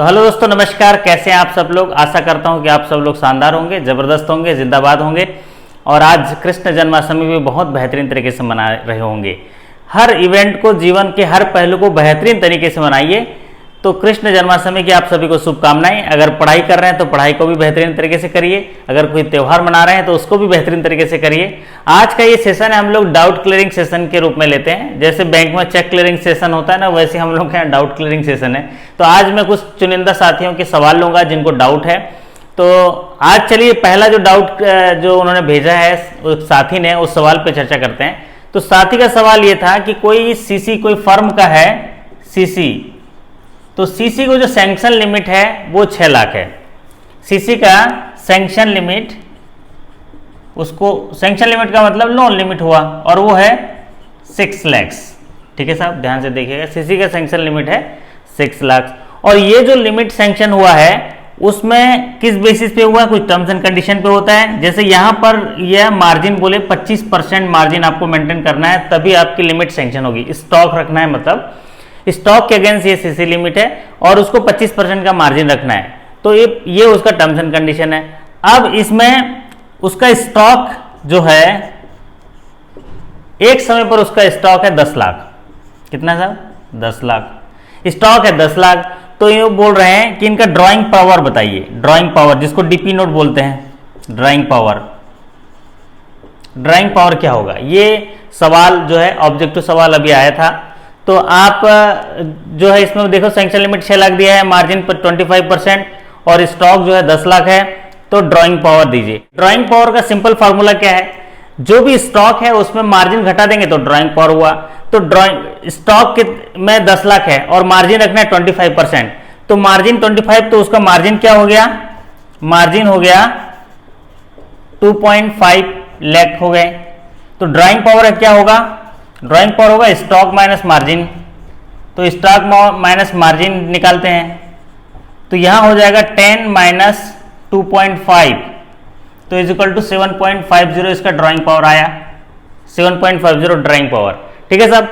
तो हेलो दोस्तों, नमस्कार। कैसे हैं आप सब लोग। आशा करता हूं कि आप सब लोग शानदार होंगे, ज़बरदस्त होंगे, जिंदाबाद होंगे। और आज कृष्ण जन्माष्टमी भी बहुत बेहतरीन तरीके से मना रहे होंगे। हर इवेंट को, जीवन के हर पहलू को बेहतरीन तरीके से मनाइए। तो कृष्ण जन्माष्टमी की आप सभी को शुभकामनाएं। अगर पढ़ाई कर रहे हैं तो पढ़ाई को भी बेहतरीन तरीके से करिए, अगर कोई त्यौहार मना रहे हैं तो उसको भी बेहतरीन तरीके से करिए। आज का ये सेशन है, हम लोग डाउट क्लियरिंग सेशन के रूप में लेते हैं। जैसे बैंक में चेक क्लियरिंग सेशन होता है ना, वैसे हम लोग के यहाँ डाउट क्लियरिंग सेशन है। तो आज मैं कुछ चुनिंदा साथियों के सवाल लूंगा जिनको डाउट है। तो आज चलिए पहला जो डाउट जो उन्होंने भेजा है उस साथी ने, उस सवाल पे चर्चा करते हैं। तो साथी का सवाल ये था कि कोई सीसी, कोई फर्म का है सीसी, तो सीसी को जो सैंक्शन लिमिट है वो 6 लाख है। सीसी का सैंक्शन लिमिट, उसको सैंक्शन लिमिट का मतलब लोन लिमिट हुआ, और वो है 6 लाख। ठीक है साहब, ध्यान से देखिएगा। सीसी का सैंक्शन लिमिट है 6 लाख। और ये जो लिमिट सैंक्शन हुआ है उसमें किस बेसिस पे हुआ है, कुछ टर्म्स एंड कंडीशन पे होता है। जैसे यहाँ पर यह मार्जिन बोले 25% मार्जिन आपको मेंटेन करना है, तभी आपकी लिमिट सैंक्शन होगी। स्टॉक रखना है, मतलब स्टॉक के अगेंस्ट ये सीसी लिमिट है और उसको 25% का मार्जिन रखना है। तो ये उसका टर्म्स एंड कंडीशन है। अब इसमें उसका स्टॉक जो है, एक समय पर उसका स्टॉक है 10 लाख। कितना साहब? 10 लाख स्टॉक है, 10 लाख। तो ये बोल रहे हैं कि इनका ड्राइंग पावर बताइए। ड्राइंग पावर, जिसको डीपी नोट बोलते हैं, ड्राइंग पावर। ड्राइंग पावर क्या होगा? ये सवाल जो है ऑब्जेक्टिव सवाल अभी आया था। तो आप जो है इसमें देखो, सैंक्शन लिमिट 6 लाख दिया है, मार्जिन पर 25% और स्टॉक जो है 10 लाख है। तो ड्राइंग पावर दीजिए। ड्राइंग पावर का सिंपल फार्मूला क्या है? जो भी स्टॉक है उसमें मार्जिन घटा देंगे तो ड्राइंग पावर हुआ। तो ड्राइंग स्टॉक में 10 लाख है और मार्जिन रखना है 25%। तो मार्जिन 25, तो उसका मार्जिन क्या हो गया? मार्जिन हो गया 2.5 लाख हो गए। तो ड्राइंग पावर क्या होगा? ड्राइंग पावर होगा स्टॉक माइनस मार्जिन। तो स्टॉक माइनस मार्जिन निकालते हैं, तो यहां हो जाएगा 10 माइनस 2.5, तो इज इक्वल टू 7.50 इसका ड्राइंग पावर आया। 7.50 ड्राइंग पावर। ठीक है साहब।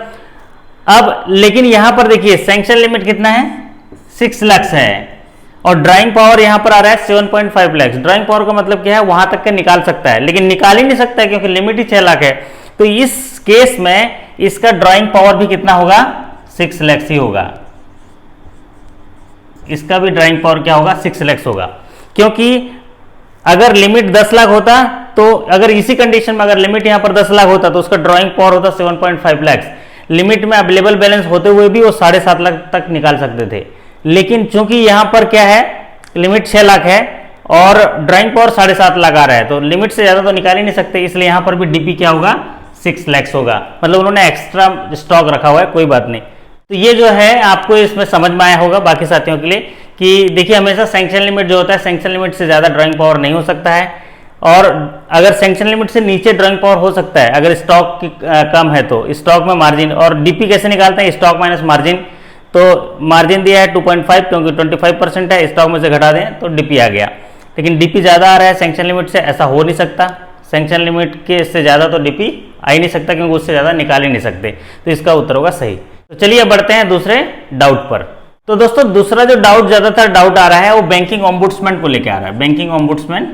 अब लेकिन यहां पर देखिए सैंक्शन लिमिट कितना है? 6 लाख है और ड्राइंग पावर यहां पर आ रहा है 7.5 लाख। ड्राइंग पावर का मतलब क्या है? वहां तक का निकाल सकता है, लेकिन निकाल ही नहीं सकता है क्योंकि लिमिट ही 6 लाख है। तो इस केस में इसका ड्राइंग पावर भी कितना होगा? 6 लाख ही होगा। इसका भी ड्राइंग पावर क्या होगा? 6 लाख होगा। क्योंकि अगर लिमिट 10 लाख होता, तो अगर इसी कंडीशन में अगर लिमिट यहां पर 10 लाख होता तो उसका ड्राइंग पावर होता 7.5 लाख। लिमिट में अवेलेबल बैलेंस होते हुए भी वो 7.5 लाख तक निकाल सकते थे। लेकिन चूंकि यहां पर क्या है, लिमिट 6 लाख है और ड्राइंग पावर 7.5 लाख आ रहा है, तो लिमिट से ज्यादा तो निकाल ही नहीं सकते। इसलिए यहां पर भी डीपी क्या होगा? 6 लाख होगा। मतलब उन्होंने एक्स्ट्रा स्टॉक रखा हुआ है, कोई बात नहीं। तो ये जो है आपको इसमें समझ में आया होगा बाकी साथियों के लिए कि देखिए हमेशा सैंक्शन लिमिट जो होता है, सैंक्शन लिमिट से ज्यादा ड्राइंग पावर नहीं हो सकता है, और अगर सैंक्शन लिमिट से नीचे ड्राइंग पावर हो सकता है अगर स्टॉक कम है तो। स्टॉक में मार्जिन और डीपी कैसे निकालते हैं? Stock minus margin. तो मार्जिन दिया है 2.5 क्योंकि 25% है, स्टॉक में से घटा दें तो डीपी आ गया। लेकिन डीपी ज्यादा आ रहा है सैंक्शन लिमिट से, ऐसा हो नहीं सकता। सैंक्शन लिमिट के से ज्यादा तो डीपी आ ही नहीं सकता क्योंकि उससे ज्यादा निकाल ही नहीं सकते। तो इसका उत्तर होगा सही। तो चलिए बढ़ते हैं दूसरे डाउट पर। तो दोस्तों दूसरा जो डाउट, ज्यादातर डाउट आ रहा है वो बैंकिंग ओम्बुड्समैन को लेके आ रहा है। बैंकिंग ओम्बुड्समैन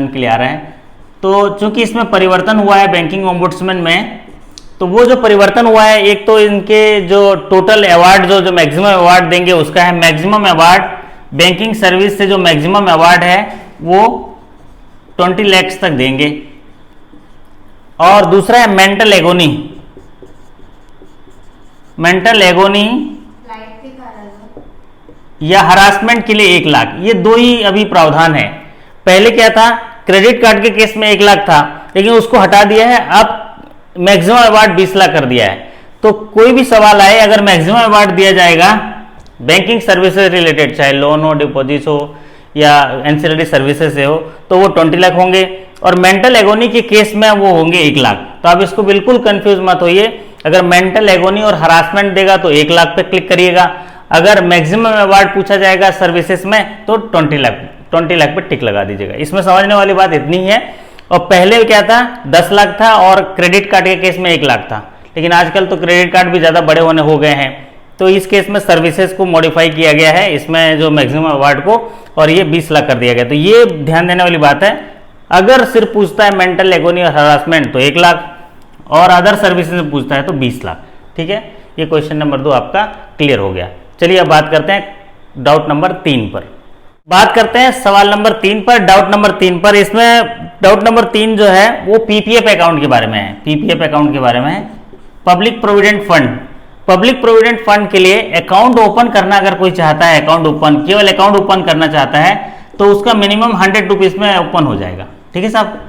के लिए आ रहा है। तो चूंकि इसमें परिवर्तन हुआ है बैंकिंग ओम्बुड्समैन में, तो वो जो परिवर्तन हुआ है, एक तो इनके जो टोटल अवार्ड जो मैक्सिमम अवार्ड देंगे उसका है, मैक्सिमम अवार्ड बैंकिंग सर्विस से जो मैक्सिमम अवार्ड है वो 20 लाख तक देंगे। और दूसरा है मेंटल एगोनी या हरासमेंट के लिए 1 लाख। ये दो ही अभी प्रावधान है। पहले क्या था? क्रेडिट कार्ड के केस में 1 लाख था, लेकिन उसको हटा दिया है, अब मैक्सिमम अवार्ड 20 लाख कर दिया है। तो कोई भी सवाल आए, अगर मैक्सिमम अवार्ड दिया जाएगा बैंकिंग सर्विसेज रिलेटेड, चाहे लोन हो, डिपॉजिट हो या एंसिलरी सर्विसेज से हो, तो वो 20 लाख होंगे। और मेंटल एगोनी के केस में वो होंगे 1 लाख। तो आप इसको बिल्कुल कंफ्यूज मत होइए। अगर मेंटल एगोनी और हरासमेंट देगा तो 1 लाख पे क्लिक करिएगा। अगर मैक्सिमम अवार्ड पूछा जाएगा सर्विसेज में तो 20 लाख पे टिक लगा दीजिएगा। इसमें समझने वाली बात इतनी ही है। और पहले क्या था? 10 लाख था और क्रेडिट कार्ड के केस में 1 लाख था। लेकिन आजकल तो क्रेडिट कार्ड भी ज़्यादा बड़े होने हो गए हैं, तो इस केस में सर्विसेज को मॉडिफाई किया गया है, इसमें जो मैक्सिमम अवार्ड को, और ये 20 लाख कर दिया गया। तो ये ध्यान देने वाली बात है। अगर सिर्फ पूछता है मेंटल एगोनी और हरासमेंट तो 1 लाख, और अदर सर्विसेज में पूछता है तो 20 लाख। ठीक है, ये क्वेश्चन नंबर 2 आपका क्लियर हो गया। चलिए अब बात करते हैं डाउट नंबर 3 पर। बात करते हैं सवाल नंबर 3 पर, डाउट नंबर 3 पर। इसमें डाउट नंबर 3 जो है वो पीपीएफ अकाउंट के बारे में है। पीपीएफ अकाउंट के बारे में है, public provident fund. Public provident fund के लिए अकाउंट ओपन करना अगर कोई चाहता है, अकाउंट ओपन, केवल अकाउंट ओपन करना चाहता है, तो उसका मिनिमम 100 रुपीज में ओपन हो जाएगा। ठीक है साहब,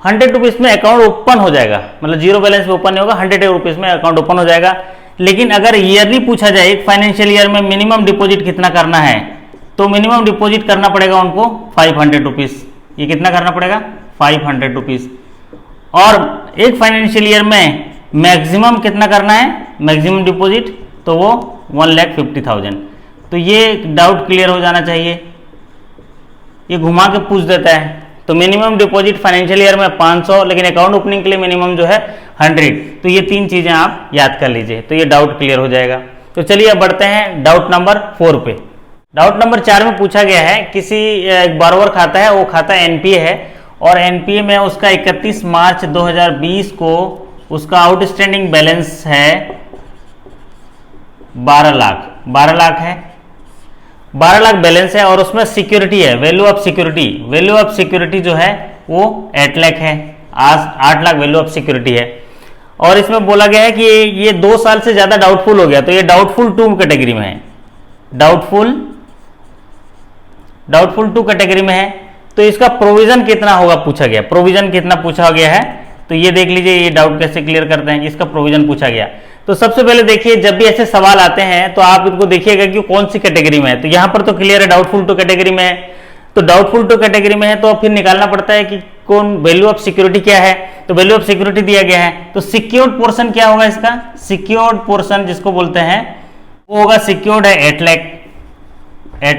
100 रुपीज में अकाउंट ओपन हो जाएगा, मतलब जीरो बैलेंस में ओपन नहीं होगा, 100 रुपीज में अकाउंट ओपन हो जाएगा। लेकिन अगर ईयरली पूछा जाए, एक फाइनेंशियल ईयर में मिनिमम डिपॉजिट कितना करना है, तो मिनिमम डिपॉजिट करना पड़ेगा उनको 500 रुपीज। ये कितना करना पड़ेगा? 500 रुपीज। और एक फाइनेंशियल ईयर में मैक्सिमम कितना करना है, मैक्सिमम डिपॉजिट, तो वो 1,50,000। तो ये डाउट क्लियर हो जाना चाहिए। ये घुमा के पूछ देता है। तो मिनिमम डिपॉजिट फाइनेंशियल ईयर में 500, लेकिन अकाउंट ओपनिंग के लिए मिनिमम जो है 100। तो ये 3 चीजें आप याद कर लीजिए, तो ये डाउट क्लियर हो जाएगा। तो चलिए अब बढ़ते हैं डाउट नंबर 4 पे। डाउट नंबर 4 में पूछा गया है, किसी एक बारोवर खाता है, वो खाता एनपीए है, और एनपीए में उसका 31 मार्च 2020 को उसका आउटस्टैंडिंग बैलेंस है 12 लाख। 12 लाख है, 12 लाख बैलेंस है, और उसमें सिक्योरिटी है, value of security. Value of security जो है वो 8 लाख है, आज 8 लाख वैल्यू ऑफ सिक्योरिटी है। और इसमें बोला गया है कि ये 2 साल से ज्यादा डाउटफुल हो गया, तो ये डाउटफुल 2 कैटेगरी में है। डाउटफुल 2 कैटेगरी में है। तो इसका प्रोविजन कितना होगा पूछा गया, प्रोविजन कितना पूछा गया है। तो ये देख लीजिए, ये डाउट कैसे क्लियर करते हैं। इसका प्रोविजन पूछा गया, तो सबसे पहले देखिए, जब भी ऐसे सवाल आते हैं तो आप इनको देखिएगा कि कौन सी कैटेगरी में है। तो यहां पर तो क्लियर है डाउटफुल 2 कैटेगरी में है। तो डाउटफुल 2 कैटेगरी में है, तो फिर निकालना पड़ता है कि कौन वैल्यू ऑफ सिक्योरिटी क्या है। तो वैल्यू ऑफ सिक्योरिटी दिया गया है, तो सिक्योर्ड पोर्शन क्या होगा इसका? सिक्योर्ड पोर्शन जिसको बोलते हैं वो होगा, सिक्योर्ड है 8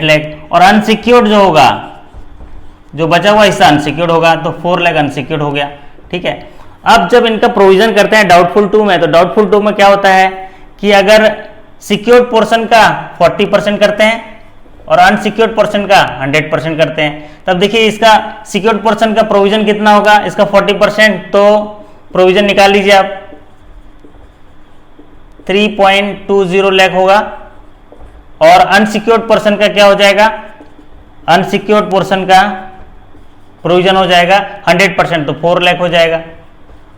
लाख, और अनसिक्योर्ड जो होगा, जो बचा हुआ हिस्सा अनसिक्योर्ड होगा, तो 4 लाख अनसिक्योर्ड हो गया। ठीक है, अब जब इनका प्रोविजन करते हैं डाउटफुल 2 में, तो डाउटफुल 2 में क्या होता है कि अगर सिक्योर्ड पोर्शन का 40% करते हैं और अनसिक्योर्ड पोर्शन का 100% करते हैं, तब देखिए इसका सिक्योर्ड पोर्शन का प्रोविजन कितना होगा, इसका 40%, तो प्रोविजन निकाल लीजिए आप, 3.20 लाख होगा। और अनसिक्योर्ड पोर्शन का क्या हो जाएगा, अनसिक्योर्ड पोर्शन का प्रोविजन हो जाएगा 100%, तो 4 लाख हो जाएगा।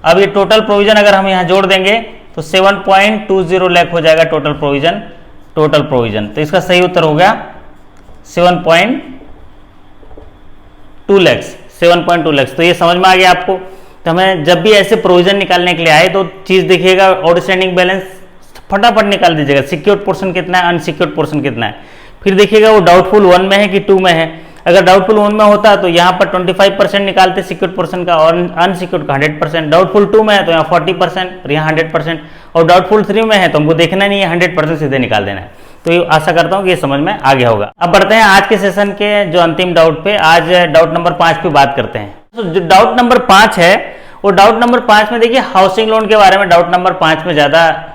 अब ये टोटल प्रोविजन अगर हम यहां जोड़ देंगे तो 7.20 लाख हो जाएगा टोटल प्रोविजन। तो इसका सही उत्तर हो गया 7.2 लाख। तो ये समझ में आ गया आपको। तो हमें जब भी ऐसे प्रोविजन निकालने के लिए आए तो चीज देखिएगा, आउटस्टैंडिंग बैलेंस फटाफट निकाल दीजिएगा, सिक्योर्ड पोर्शन कितना है, अनसिक्योर्ड पोर्शन कितना है। फिर देखिएगा वो डाउटफुल 1 में है कि 2 में है। अगर डाउटफुल 1 में होता तो यहाँ पर 25% निकालते सिक्योर्ड पोर्शन का, और अनसिक्योर्ड का 100%। डाउटफुल 2 में है तो यहाँ 40% और यहाँ 100%, और डाउटफुल 3 में है तो हमको देखना नहीं है, 100% सीधे निकाल देना है। तो ये आशा करता हूँ कि ये समझ में आ गया होगा। अब बढ़ते हैं आज के सेशन के जो अंतिम डाउट पे। आज डाउट नंबर 5 पे बात करते हैं। तो जो डाउट नंबर 5 है, वो डाउट नंबर 5 में देखिए हाउसिंग लोन के बारे में डाउट नंबर 5 में ज्यादा।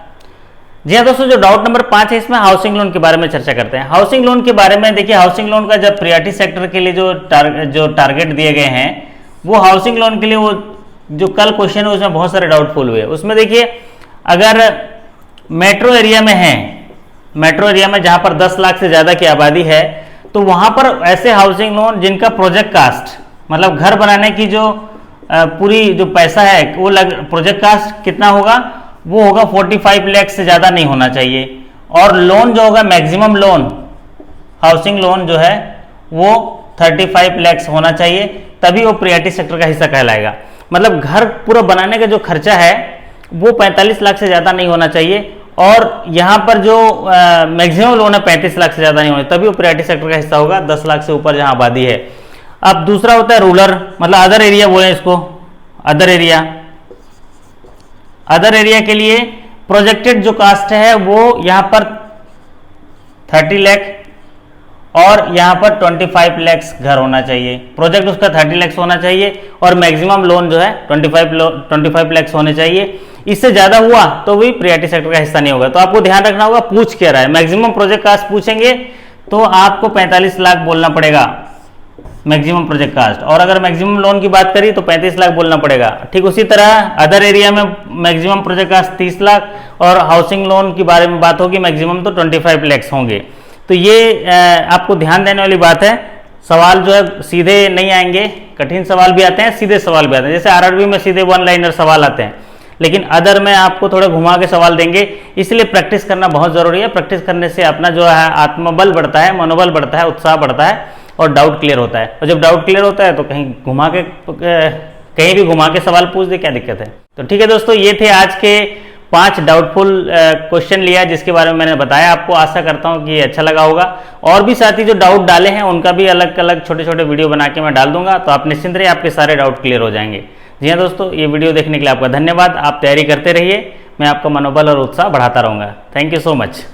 जी हाँ दोस्तों, जो डाउट नंबर 5 है इसमें हाउसिंग लोन के बारे में चर्चा करते हैं। हाउसिंग लोन के बारे में देखिए, हाउसिंग लोन का जब प्रियॉरिटी सेक्टर के लिए जो टारगेट दिए गए हैं, वो हाउसिंग लोन के लिए वो जो कल क्वेश्चन है उसमें बहुत सारे डाउटफुल हुए। उसमें देखिए, अगर मेट्रो एरिया में है, मेट्रो एरिया में जहां पर 10 लाख से ज्यादा की आबादी है, तो वहां पर ऐसे हाउसिंग लोन जिनका प्रोजेक्ट कास्ट, मतलब घर बनाने की जो पूरी जो पैसा है वो प्रोजेक्ट कास्ट कितना होगा, वो होगा 45 लाख से ज्यादा नहीं होना चाहिए। और लोन जो होगा, मैक्सिमम लोन, हाउसिंग लोन जो है वो 35 लाख होना चाहिए, तभी वो प्रियॉरिटी सेक्टर का हिस्सा कहलाएगा। मतलब घर पूरा बनाने का जो खर्चा है वो 45 लाख से ज्यादा नहीं होना चाहिए, और यहाँ पर जो मैक्सिमम लोन है 35 लाख से ज्यादा नहीं होना, तभी वो प्रियॉरिटी सेक्टर का हिस्सा होगा, 10 लाख से ऊपर जहां आबादी है। अब दूसरा होता है रूरल, मतलब अदर एरिया बोले इसको, अदर एरिया के लिए प्रोजेक्टेड जो कास्ट है वो यहाँ पर 30 लाख, और यहाँ पर 25 लाख घर होना चाहिए, प्रोजेक्ट उसका 30 लाख होना चाहिए और मैक्सिमम लोन जो है 25 लाख होने चाहिए। इससे ज़्यादा हुआ तो भी प्रियॉरिटी सेक्टर का हिस्सा नहीं होगा। तो आपको ध्यान रखना होगा पूछ क्या रहा है। मैक्सिमम प्रोजेक्ट कास्ट पूछेंगे तो आपको 45 लाख बोलना पड़ेगा मैक्सिमम प्रोजेक्ट कास्ट, और अगर मैक्सिमम लोन की बात करी तो 35 लाख बोलना पड़ेगा। ठीक उसी तरह अदर एरिया में मैक्सिमम प्रोजेक्ट कास्ट 30 लाख और हाउसिंग लोन के बारे में बात होगी मैक्सिमम तो 25 लाख होंगे। तो ये आपको ध्यान देने वाली बात है। सवाल जो है सीधे नहीं आएंगे, कठिन सवाल भी आते हैं, सीधे सवाल भी आते हैं। जैसे आरआरबी में सीधे वन लाइनर सवाल आते हैं, लेकिन अदर में आपको थोड़े घुमा के सवाल देंगे। इसलिए प्रैक्टिस करना बहुत जरूरी है। प्रैक्टिस करने से अपना जो है आत्मबल बढ़ता है, मनोबल बढ़ता है, उत्साह बढ़ता है और डाउट क्लियर होता है। और जब डाउट क्लियर होता है तो कहीं भी घुमा के सवाल पूछ दे, क्या दिक्कत है। तो ठीक है दोस्तों, ये थे आज के 5 डाउटफुल क्वेश्चन लिया जिसके बारे में मैंने बताया आपको। आशा करता हूँ कि अच्छा लगा होगा। और भी साथी जो डाउट डाले हैं उनका भी अलग अलग छोटे छोटे वीडियो बना के मैं डाल दूंगा, तो आप निश्चिंत रहिए, आपके सारे डाउट क्लियर हो जाएंगे। जी हाँ दोस्तों, ये वीडियो देखने के लिए आपका धन्यवाद। आप तैयारी करते रहिए, मैं आपका मनोबल और उत्साह बढ़ाता रहूँगा। Thank you so much.